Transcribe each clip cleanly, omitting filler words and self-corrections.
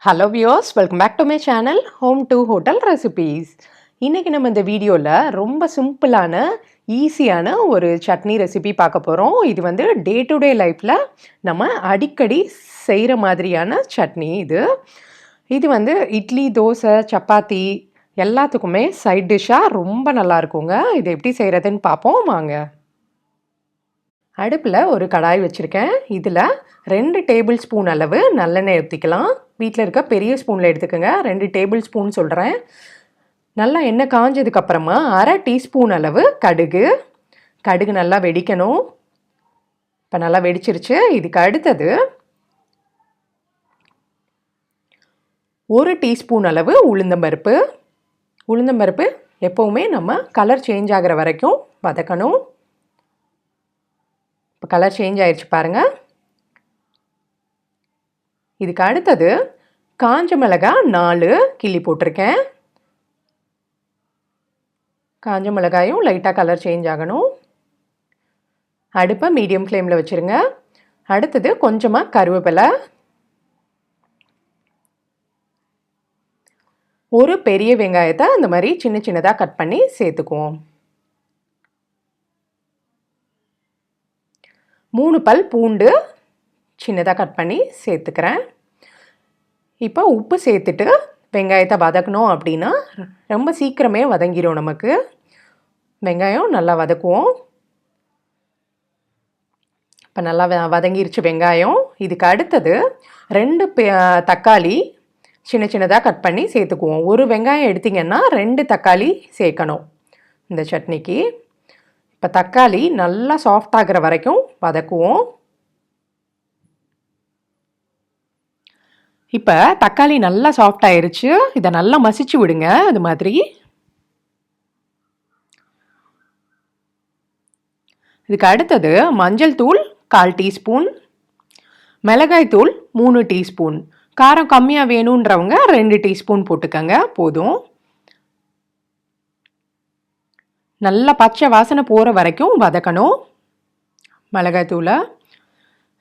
Hello viewers, welcome back to my channel home to hotel recipes. இன்றைக்கி நம்ம இந்த வீடியோவில் ரொம்ப சிம்பிளான ஈஸியான ஒரு சட்னி ரெசிபி பார்க்க போகிறோம். இது வந்து டே டு டே லைஃப்பில் நம்ம அடிக்கடி செய்கிற மாதிரியான சட்னி இது வந்து இட்லி, தோசை, சப்பாத்தி எல்லாத்துக்குமே சைட் டிஷ்ஷாக ரொம்ப நல்லா இருக்குங்க. இது எப்படி செய்கிறதுன்னு பார்ப்போம் வாங்க. அடுப்பில் ஒரு கடாய் வச்சுருக்கேன். இதில் 2 டேபிள் ஸ்பூன் அளவு நல்லெண்ணெய் ஊற்றிக்கலாம். வீட்டில் இருக்க பெரிய ஸ்பூனில் எடுத்துக்கோங்க. 2 டேபிள் ஸ்பூன் சொல்கிறேன். நல்லா எண்ணெய் காஞ்சதுக்கப்புறமா 1/2 டீஸ்பூன் அளவு கடுகு நல்லா வெடிக்கணும். இப்போ நல்லா வெடிச்சிருச்சு. இதுக்கு அடுத்தது 1 டீஸ்பூன் அளவு உளுந்தம்பருப்பு எப்போவுமே நம்ம கலர் சேஞ்ச் ஆகிற வரைக்கும் வதக்கணும். இப்போ கலர் சேஞ்ச் ஆயிடுச்சு பாருங்கள். இதுக்கு அடுத்தது காஞ்ச மிளகாய் 4 கிள்ளி போட்டிருக்கேன். காஞ்ச மிளகாயும் லைட்டாக கலர் சேஞ்ச் ஆகணும். அடுப்பை மீடியம் ஃப்ளேமில் வச்சுருங்க. அடுத்தது கொஞ்சமாக கருவேப்பிலை, ஒரு பெரிய வெங்காயத்தை இந்த மாதிரி சின்ன சின்னதாக கட் பண்ணி சேர்த்துக்குவோம். 3 பல் பூண்டு சின்னதாக கட் பண்ணி சேர்த்துக்கிறேன். இப்போ உப்பு சேர்த்துட்டு வெங்காயத்தை வதக்கணும் அப்படின்னா ரொம்ப சீக்கிரமே வதங்கிடும் நமக்கு. வெங்காயம் நல்லா வதக்குவோம். இப்போ நல்லா வதங்கிருச்சு வெங்காயம். இதுக்கு அடுத்தது 2 தக்காளி சின்ன சின்னதாக கட் பண்ணி சேர்த்துக்குவோம். ஒரு வெங்காயம் எடுத்திங்கன்னா 2 தக்காளி சேர்க்கணும் இந்த சட்னிக்கு. இப்போ தக்காளி நல்லா சாஃப்ட் ஆகிற வரைக்கும் வதக்குவோம். இப்போ தக்காளி நல்லா சாஃப்ட் ஆயிருச்சு. இதை நல்லா மசிச்சு விடுங்க. அது மாதிரி இதுக்கு அடுத்தது மஞ்சள் தூள் 1/4 டீஸ்பூன், மிளகாய் தூள் 3 டீஸ்பூன். காரம் கம்மியாக வேணுன்றவங்க 2 டீஸ்பூன் போட்டுக்கோங்க போதும். நல்லா பச்சை வாசனை போகிற வரைக்கும் வதக்கணும் மிளகாய் தூளை.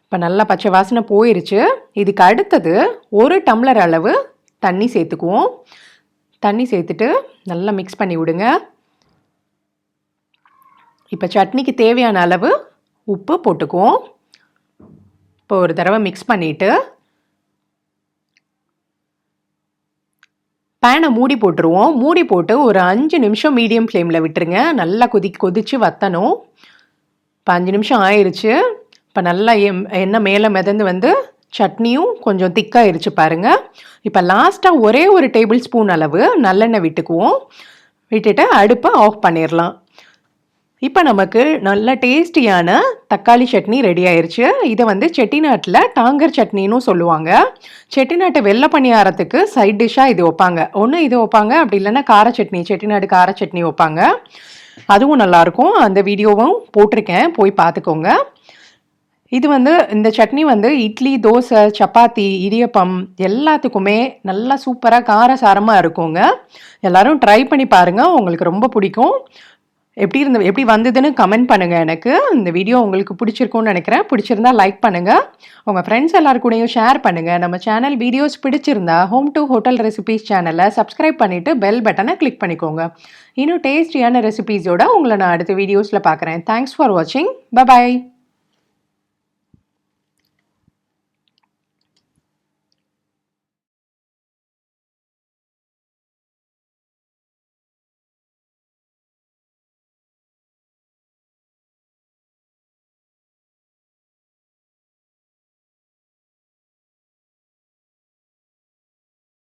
இப்போ நல்லா பச்சை வாசனை போயிருச்சு. இதுக்கு அடுத்தது 1 டம்ளர் அளவு தண்ணி சேர்த்துக்குவோம். தண்ணி சேர்த்துட்டு நல்லா மிக்ஸ் பண்ணி விடுங்க. இப்போ சட்னிக்கு தேவையான அளவு உப்பு போட்டுக்குவோம். இப்போ ஒரு தடவை மிக்ஸ் பண்ணிவிட்டு பேனை மூடி போட்டுருவோம். மூடி போட்டு ஒரு 5 நிமிஷம் மீடியம் ஃப்ளேமில் விட்டுருங்க. நல்லா கொதித்து வற்றணும். இப்போ 5 நிமிஷம் ஆயிடுச்சு. இப்போ நல்லா எண்ணெய் மேலே மிதந்து வந்து சட்னியும் கொஞ்சம் திக்காயிருச்சு பாருங்கள். இப்போ லாஸ்ட்டாக ஒரே ஒரு டேபிள் ஸ்பூன் அளவு நல்லெண்ணெய் விட்டுக்குவோம். விட்டுட்டு அடுப்பை ஆஃப் பண்ணிடலாம். இப்போ நமக்கு நல்ல டேஸ்டியான தக்காளி சட்னி ரெடி ஆயிடுச்சு. இதை வந்து செட்டிநாட்டில் டாங்கர் சட்னின்னு சொல்லுவாங்க. செட்டிநாட்டு வெள்ளை பணியாரத்துக்கு சைட் டிஷ்ஷாக இது வைப்பாங்க. ஒன்று இது வைப்பாங்க, அப்படி இல்லைன்னா கார சட்னி, செட்டிநாடு கார சட்னி வைப்பாங்க. அதுவும் நல்லாயிருக்கும். அந்த வீடியோவும் போட்டிருக்கேன், போய் பார்த்துக்கோங்க. இது வந்து இந்த சட்னி வந்து இட்லி, தோசை, சப்பாத்தி, இடியப்பம் எல்லாத்துக்குமே நல்லா சூப்பராக காரசாரமாக இருக்குங்க. எல்லோரும் ட்ரை பண்ணி பாருங்கள், உங்களுக்கு ரொம்ப பிடிக்கும். எப்படி வந்ததுன்னு கமெண்ட் பண்ணுங்கள் எனக்கு. இந்த வீடியோ உங்களுக்கு பிடிச்சிருக்கும்னு நினைக்கிறேன். பிடிச்சிருந்தா லைக் பண்ணுங்கள். உங்கள் ஃப்ரெண்ட்ஸ் எல்லாருக்கூடையும் ஷேர் பண்ணுங்கள். நம்ம சேனல் வீடியோஸ் பிடிச்சிருந்தா ஹோம் டு ஹோட்டல் ரெசிபீஸ் சேனலை சப்ஸ்கிரைப் பண்ணிவிட்டு பெல் பட்டனை கிளிக் பண்ணிக்கோங்க. இன்னும் டேஸ்டியான ரெசிபீஸோட உங்களை நான் அடுத்த வீடியோஸில் பார்க்குறேன். தேங்க்ஸ் ஃபார் வாட்சிங். பை.